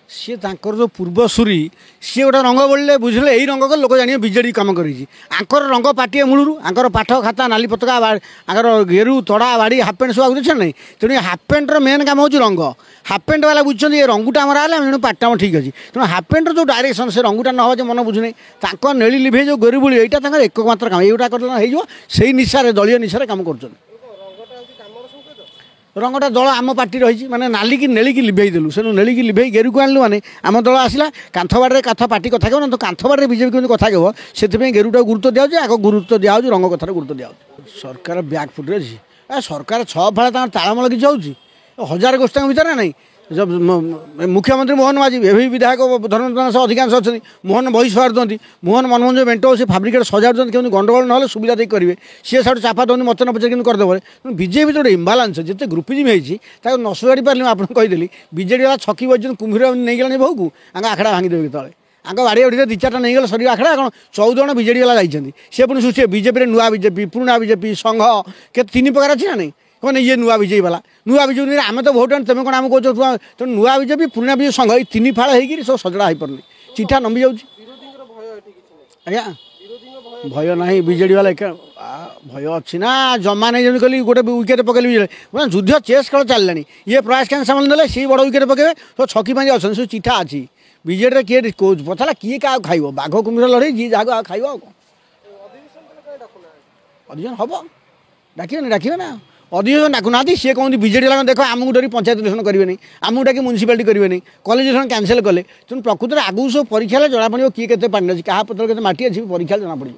सी जो पूर्वसूरी सी गोटे रंग बोलिले बुझे यही रंग को लोक जान विजेडी कम कर रंग पार्टी मूलू आंकर पाठ खाता नाली पतका आंकर गेरु तड़ा बाड़ी हाफ पैंट सब देखते ना तेणु हाफ पैंटर मेन काम हो रंग हाफ पैंट वाला बुझे ये रंगुटा आम आए पार्टा ठीक अच्छे तेणु हाफ पैंटर जो डायरेक्शन से रंगुटा न हो मन बुझुना ताक नेली लिभे जो गेरु बुली यहाँ एकमात्र काम ये कर निशारे दलीय निशारे कम कर रंगटा दल आम पार्टी रही माने नाली की नेली की लिभे देलु से नेली की लिभे गेरु को आनलु माने आम दल आसला कांथबाड़े कथा पार्टी कथा कह तो कांथबाड़े बीजेपी केमती कथा कह से गेरुटा गुरुत्व दिया आग गुरुत्व दिया रंग कथार गुरुत्व दिया सरकार बैक फुट अच्छी सरकार छः फाड़ा तालमेल किसी हजार गोष्ठी भितर ना जब मुख्यमंत्री मोहन माझी एवं विधायक धर्मेन्द्र अधिकांश अच्छा मोहन बही सहार दिखती मोहन मनोरंजन मेन्ट से फाब्रिकेट सजाड़ केमी गंडगोल ना सुविधा देख करेंगे सी साइड चापा दौर मत न पचार करदे बीजेपी जो इम्बालांस जिते ग्रुपिजम होती न सुगाड़ी पारे आपको कहीदेली बीजेडी वाला छकी बजन कुम्भीर नहीं गलानी बहु को आखड़ा भांगीदेवे तले आग बाड़ी बाड़ी दी चार्टा नहीं गला सर आखड़ा कौन 14 जन बीजेडी वाला जाइए सी पुणी सृष्टि बीजेपी नुआ बीजेपी पुराणा बीजेपी संघ के 3 प्रकार अच्छी ना नहीं कौन ये नुआ बीजेपी वाला नुआ बीजेपी आम तो भोट तुम कौन आम कह तो नुआ बीजेपी पुराणा बीजेपी संघ ये 3 फाड़ होगी सब सजड़ा हो पारे चिठा नंबी जाऊँ आज्ञा भय ना बीजेडी वाला भय अच्छी ना जमा नहीं जमी कहली गोटे विकेट पकड़े युद्ध चेस खेल चललानी ये प्रयास क्या सामान देते सी बड़ विकेट पकेबे तो छकी पाँच अच्छे सब चिठा अच्छी बीजेडी किए पचारा किए क्या खाइब बाघ कुम्भीर लड़े जी जहाँ खाइब अधिवेशन हम डाके ना अधिवेशन डाकुना सी कहते बीजेडी वाला देख आमको डरी पंचायत इलेक्शन करेंगे आमको डाक म्यूनिसिपालिटी करेंगे कॉलेज इलेक्शन कैंसल कले तेणु प्रकृति में आगू सब परीक्षा जना पड़ो किए के पानी अच्छी क्या पत्र के माटी अच्छी परीक्षा जना पड़ो।